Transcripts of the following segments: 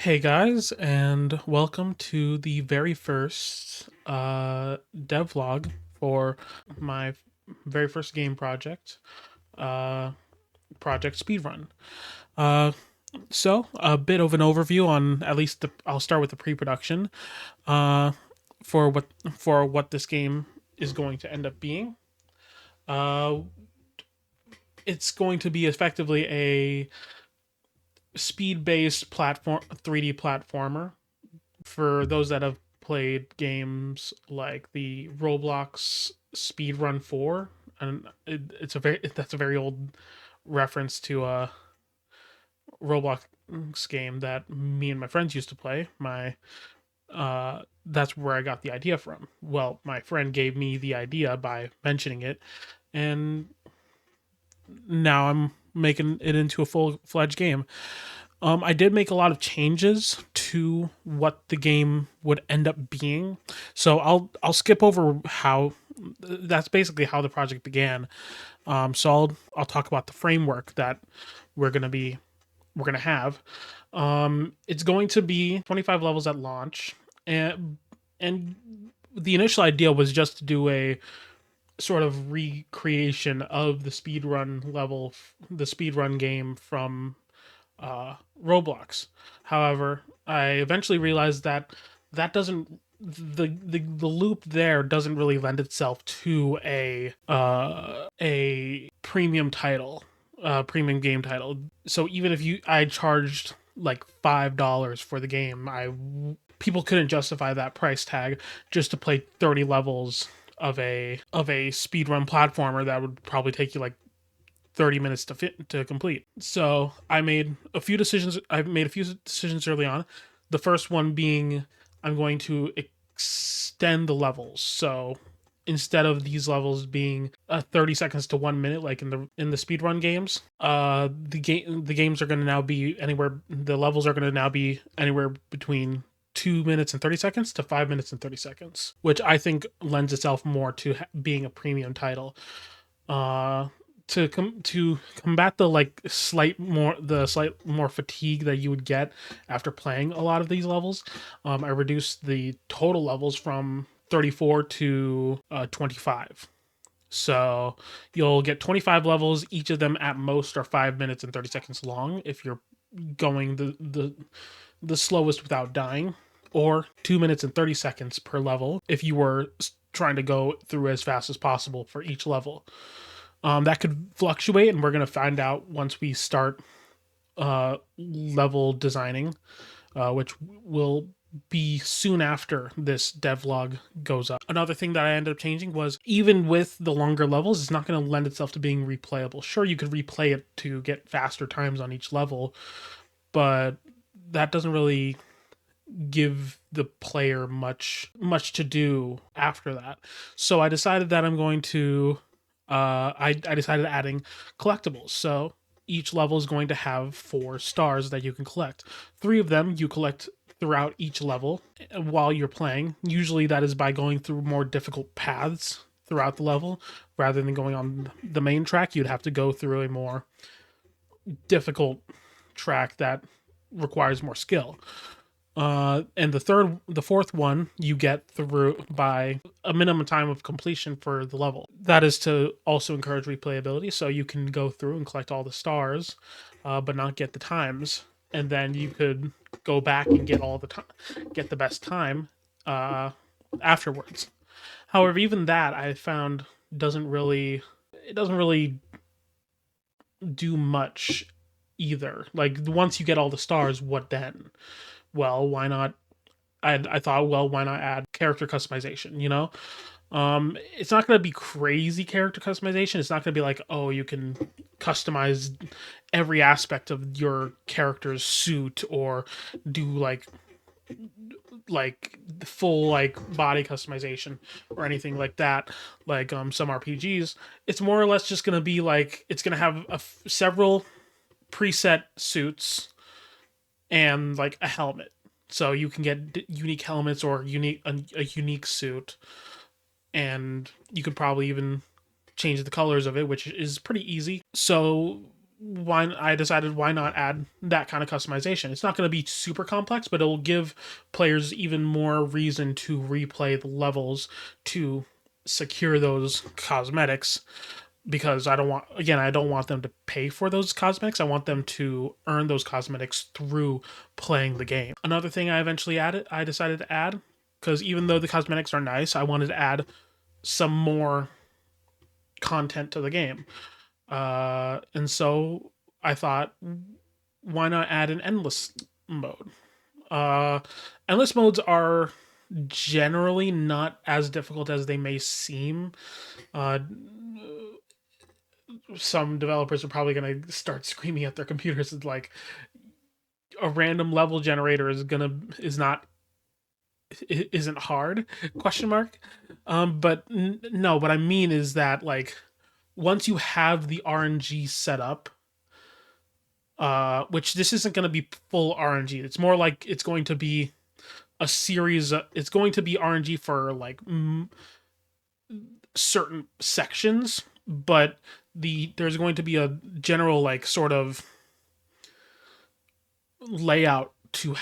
Hey guys, and welcome to the very first devlog for my very first game project, uh, Project Speedrun. Uh, so a bit of an overview on at least I'll start with the pre-production uh, for what this game is going to end up being. Uh, it's going to be effectively a speed-based platform 3D platformer for those that have played games like the Roblox Speedrun 4, and it's a very old reference to a Roblox game that me and my friends used to play. My That's where I got the idea from. Well, my friend gave me the idea by mentioning it, and now I'm making it into a full-fledged game. I did make a lot of changes to what the game would end up being, so I'll skip over how. That's basically how the project began. So I'll talk about the framework that we're gonna be we're gonna have. It's going to be 25 levels at launch, and the initial idea was just to do a sort of recreation of the speedrun game from Roblox. However, I eventually realized that that doesn't the loop there doesn't really lend itself to a premium game title. So even if I charged like $5 for the game, I people couldn't justify that price tag just to play 30 levels of a speedrun platformer that would probably take you like 30 minutes to complete. So I made a few decisions. I've made a few decisions early on. The first one being I'm going to extend the levels. So instead of these levels being 30 seconds to 1 minute like in the speedrun games, the games are going to now be anywhere. The levels are going to now be anywhere between 2 minutes and 30 seconds to 5 minutes and 30 seconds, which I think lends itself more to being a premium title. Uh, to combat the slight more fatigue that you would get after playing a lot of these levels, I reduced the total levels from 34 to 25. So you'll get 25 levels. Each of them at most are 5 minutes and 30 seconds long if you're going the slowest without dying, or 2 minutes and 30 seconds per level if you were trying to go through as fast as possible for each level. That could fluctuate, and we're going to find out once we start level designing, which will be soon after this devlog goes up. Another thing that I ended up changing was even with the longer levels, it's not going to lend itself to being replayable. Sure, you could replay it to get faster times on each level, but that doesn't really give the player much to do after that. So I decided that I'm going to I decided adding collectibles. So each level is going to have 4 stars that you can collect. 3 of them you collect throughout each level while you're playing. Usually that is by going through more difficult paths throughout the level rather than going on the main track. You'd have to go through a more difficult track that requires more skill. And the fourth one you get through by a minimum time of completion for the level. That is to also encourage replayability, so you can go through and collect all the stars, but not get the times, and then you could go back and get get the best time afterwards. However, even that I found doesn't really do much either. Like once you get all the stars, what then? Well, why not I thought, well, why not add character customization? It's not going to be crazy character customization. It's not going to be like, oh, you can customize every aspect of your character's suit or do like full like body customization or anything like that. Like some RPGs, it's more or less just going to be like it's going to have several preset suits and like a helmet, so you can get unique helmets or a unique suit, and you could probably even change the colors of it, which is pretty easy. So I decided why not add that kind of customization. It's not going to be super complex, but it will give players even more reason to replay the levels to secure those cosmetics, because I don't want them to pay for those cosmetics. I want them to earn those cosmetics through playing the game. Another thing I decided to add, because even though the cosmetics are nice, I wanted to add some more content to the game. And so I thought, why not add an endless mode? Uh, Endless modes are generally not as difficult as they may seem. Uh, some developers are probably going to start screaming at their computers. It's like a random level generator is not isn't hard, question mark. But no, what I mean is that, like, once you have the RNG set up, which this isn't going to be full RNG. It's more like it's going to be a series. It's going to be RNG for like certain sections, but there's going to be a general, like, sort of layout to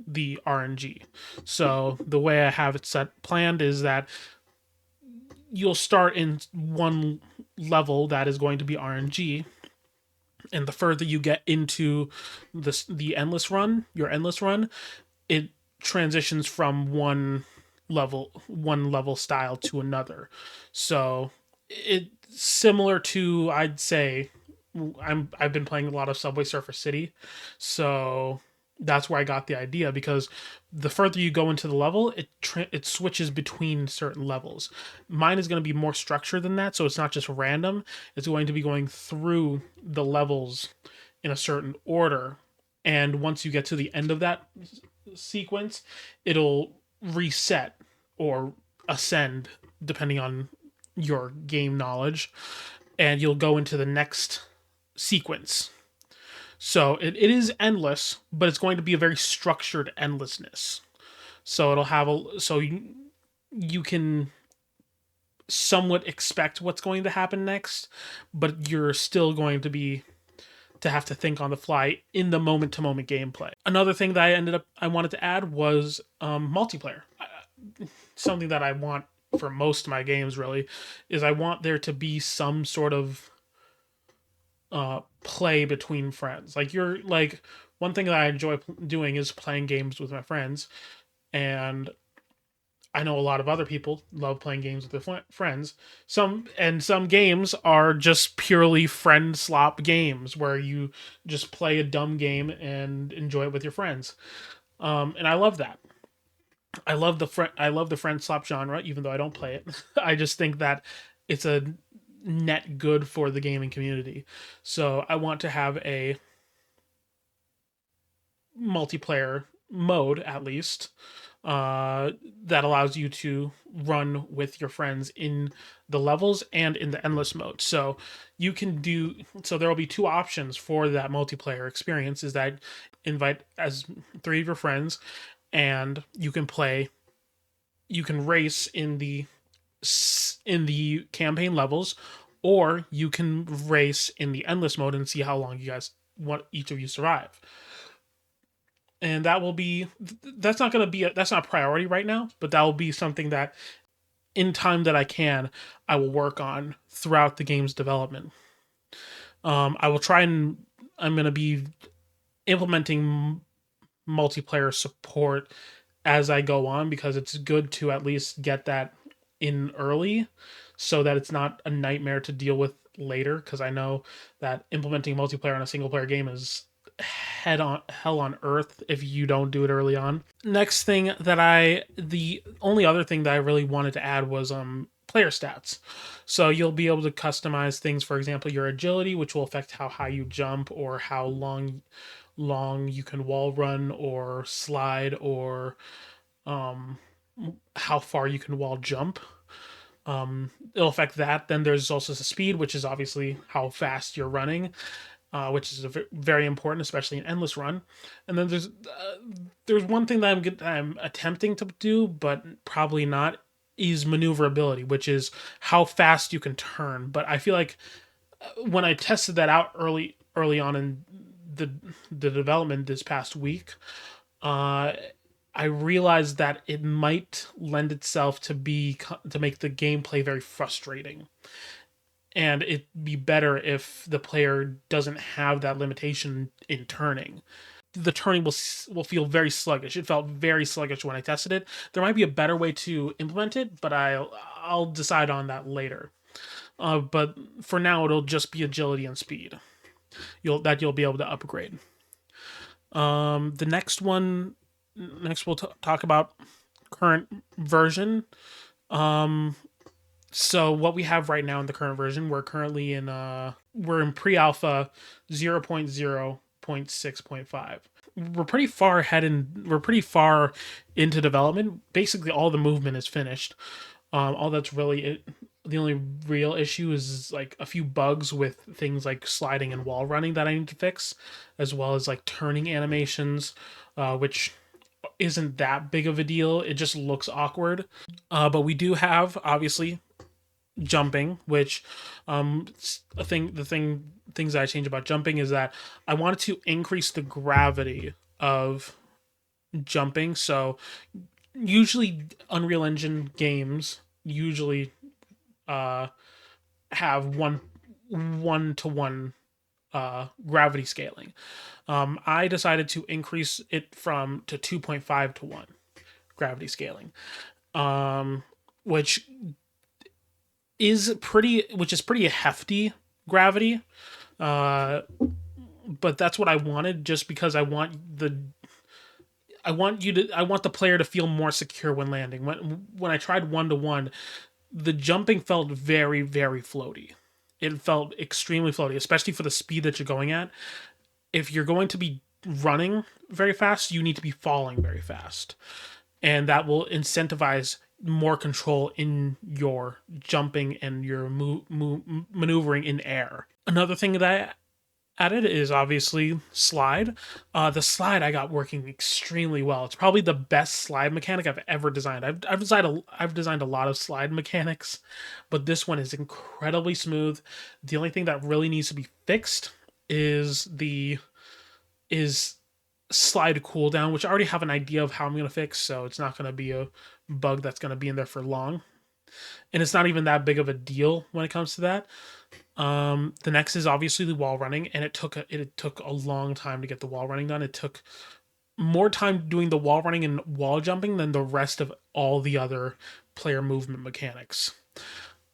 the RNG. So the way I have it set planned is that you'll start in one level that is going to be RNG, and the further you get into the endless run, your endless run, it transitions from one level style to another. So it's similar to, I'd say, I've been playing a lot of Subway Surfer City, so that's where I got the idea, because the further you go into the level, it switches between certain levels. Mine is going to be more structured than that, so it's not just random. It's going to be going through the levels in a certain order, and once you get to the end of that sequence, it'll reset or ascend depending on your game knowledge, and you'll go into the next sequence. So it is endless, but it's going to be a very structured endlessness. So it'll have you can somewhat expect what's going to happen next, but you're still going to have to think on the fly in the moment to moment gameplay. Another thing that I wanted to add was multiplayer. Something that I want for most of my games, really, is I want there to be some sort of play between friends. Like one thing that I enjoy doing is playing games with my friends, and I know a lot of other people love playing games with their friends. Some games are just purely friend slop games where you just play a dumb game and enjoy it with your friends. And I love that. I love the friend slop genre, even though I don't play it. I just think that it's a net good for the gaming community. So I want to have a multiplayer mode, at least, that allows you to run with your friends in the levels and in the endless mode. So there will be two options for that multiplayer experience: is that invite as three of your friends, and you can race in the campaign levels, or you can race in the endless mode and see how long you guys want each of you survive. And that's not going to be that's not a priority right now, but that will be something that in time that I will work on throughout the game's development. I will try and I'm going to be implementing multiplayer support as I go on, because it's good to at least get that in early so that it's not a nightmare to deal with later, because I know that implementing multiplayer in a single player game is hell on earth if you don't do it early on. The only other thing that I really wanted to add was player stats. So you'll be able to customize things, for example, your agility, which will affect how high you jump or how long you can wall run or slide, or how far you can wall jump. It'll affect that. Then there's also the speed, which is obviously how fast you're running, which is very important, especially in endless run. And then there's one thing that I'm attempting to do, but probably not, is maneuverability, which is how fast you can turn. But I feel like when I tested that out early on in the the development this past week, uh, I realized that it might lend itself to make the gameplay very frustrating, and it'd be better if the player doesn't have that limitation in turning. The turning will feel very sluggish. It felt very sluggish when I tested it. There might be a better way to implement it, but I'll decide on that later. But for now, it'll just be agility and speed. You'll be able to upgrade. The next we'll talk about current version. So what we have right now in the current version, we're in pre-alpha 0.0.6.5. We're pretty far into development. Basically, all the movement is finished. All that's really it, the only real issue is like a few bugs with things like sliding and wall running that I need to fix, as well as like turning animations, which isn't that big of a deal. It just looks awkward. But we do have obviously jumping, which a thing the things that I change about jumping is that I wanted to increase the gravity of jumping. So usually Unreal Engine games usually uh have one to one gravity scaling. I decided to increase it from to 2.5 to 1 gravity scaling. Which which is pretty hefty gravity. Uh, but that's what I wanted, just because I want the player to feel more secure when landing. When I tried 1 to 1, the jumping felt very, very floaty. It felt extremely floaty, especially for the speed that you're going at. If you're going to be running very fast, you need to be falling very fast, and that will incentivize more control in your jumping and your maneuvering in air. Another thing that I added is obviously slide. The slide I got working extremely well. It's probably the best slide mechanic I've ever designed. I've designed a lot of slide mechanics, but this one is incredibly smooth. The only thing that really needs to be fixed is is slide cooldown, which I already have an idea of how I'm going to fix, so it's not going to be a bug that's going to be in there for long. And it's not even that big of a deal when it comes to that. The next is obviously the wall running, and it took a long time to get the wall running done. It took more time doing the wall running and wall jumping than the rest of all the other player movement mechanics.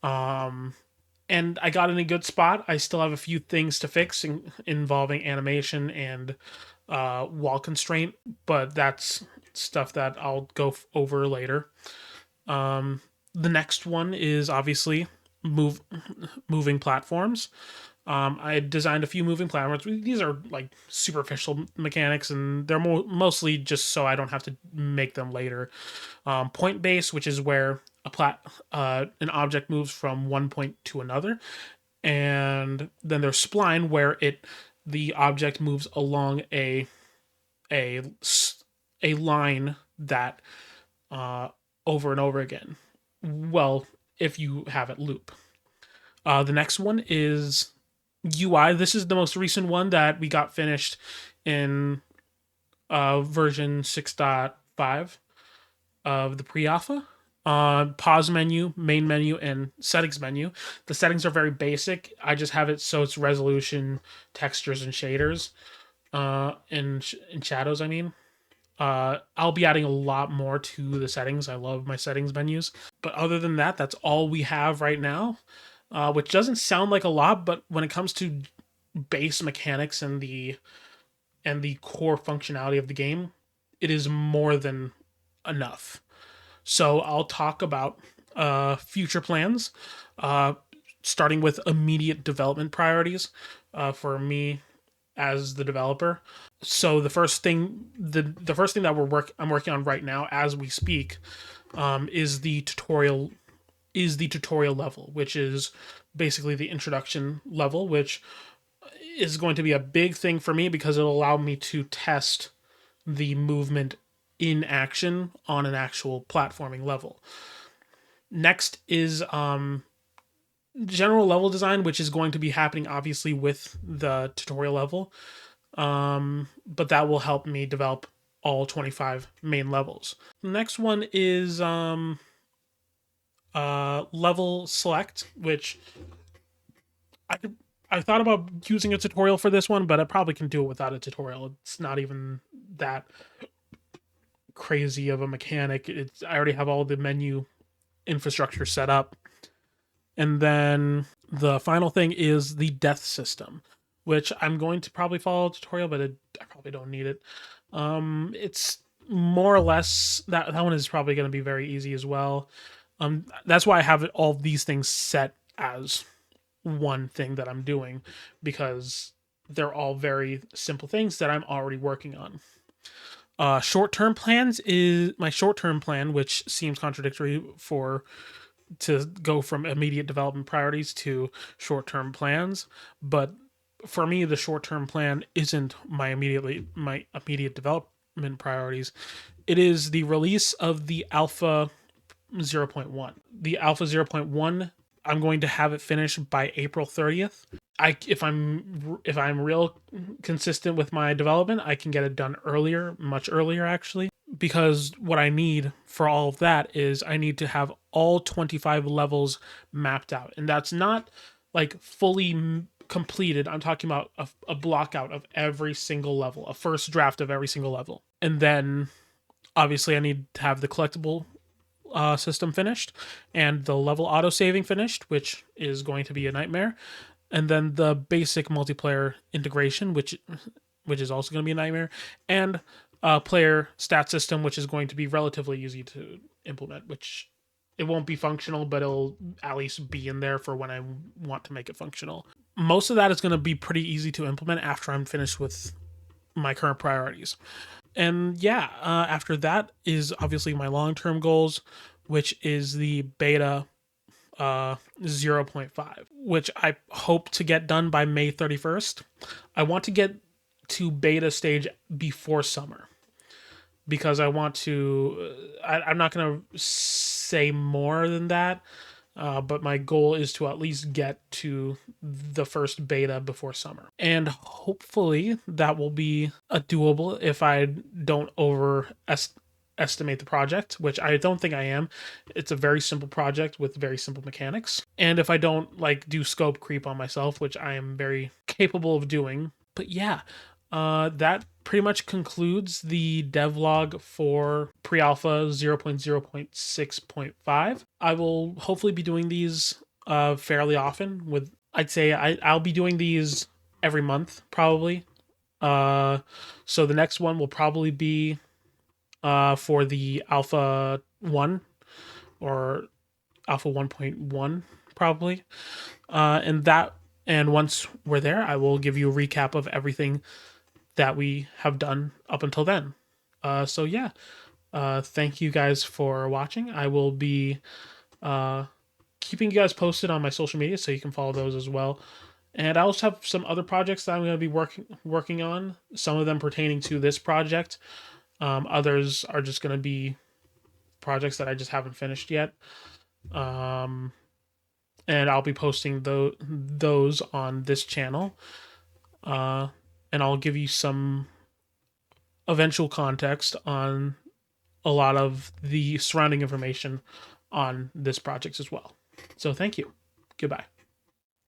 And I got in a good spot. I still have a few things to fix involving animation and wall constraint, but that's stuff that I'll go over later. The next one is obviously moving platforms. I designed a few moving platforms. These are like superficial mechanics, and they're mostly just so I don't have to make them later. Point base, which is where an object moves from one point to another, and then there's spline, where the object moves along a a line that over and over again. Well, if you have it loop. The next one is UI. This is the most recent one that we got finished in version 6.5 of the pre-alpha. Pause menu, main menu, and settings menu. The settings are very basic. I just have it so it's resolution, textures, and shaders, and shadows. I mean, I'll be adding a lot more to the settings. I love my settings menus. But other than that, that's all we have right now, which doesn't sound like a lot, but when it comes to base mechanics and the core functionality of the game, it is more than enough. So I'll talk about future plans, starting with immediate development priorities for me as the developer. So the first thing that I'm working on right now as we speak is the tutorial level, which is basically the introduction level, which is going to be a big thing for me because it'll allow me to test the movement in action on an actual platforming level. Next is general level design, which is going to be happening obviously with the tutorial level. But that will help me develop all 25 main levels. The next one is level select, which I could, I thought about using a tutorial for this one, but I probably can do it without a tutorial. It's not even that crazy of a mechanic. I already have all the menu infrastructure set up. And then the final thing is the death system, which I'm going to probably follow a tutorial, but I probably don't need it. It's more or less that one is probably going to be very easy as well. That's why I have all these things set as one thing that I'm doing, because they're all very simple things that I'm already working on. Short-term plans is my short-term plan, which seems contradictory to go from immediate development priorities to short-term plans, but for me the short-term plan isn't my immediate development priorities. It is the release of the alpha 0.1. The alpha 0.1, I'm going to have it finished by April 30th. If I'm real consistent with my development, I can get it done earlier, much earlier actually, because what I need for all of that is I need to have all 25 levels mapped out. And that's not like fully completed. I'm talking about a block out of every single level, a first draft of every single level. And then obviously I need to have the collectible system finished and the level auto saving finished, which is going to be a nightmare. And then the basic multiplayer integration, which is also going to be a nightmare, and player stat system, which is going to be relatively easy to implement, which it won't be functional, but it'll at least be in there for when I want to make it functional. Most of that is going to be pretty easy to implement after I'm finished with my current priorities. And yeah, after that is obviously my long-term goals, which is the beta 0.5, which I hope to get done by May 31st. I want to get to beta stage before summer, because I want to. I'm not going to say more than that, but my goal is to at least get to the first beta before summer. And hopefully that will be doable if I don't overestimate the project, which I don't think I am. It's a very simple project with very simple mechanics. And if I don't like do scope creep on myself, which I am very capable of doing. But yeah, that pretty much concludes the devlog for pre-alpha 0.0.6.5. I will hopefully be doing these fairly often. I'd say I'll be doing these every month probably. So the next one will probably be for the alpha 1 or alpha 1.1 probably. And once we're there, I will give you a recap of everything that we have done up until then. So yeah, thank you guys for watching. I will be keeping you guys posted on my social media, so you can follow those as well. And I also have some other projects that I'm going to be working on. Some of them pertaining to this project. Others are just going to be projects that I just haven't finished yet. And I'll be posting those on this channel. And I'll give you some eventual context on a lot of the surrounding information on this project as well. So thank you. Goodbye.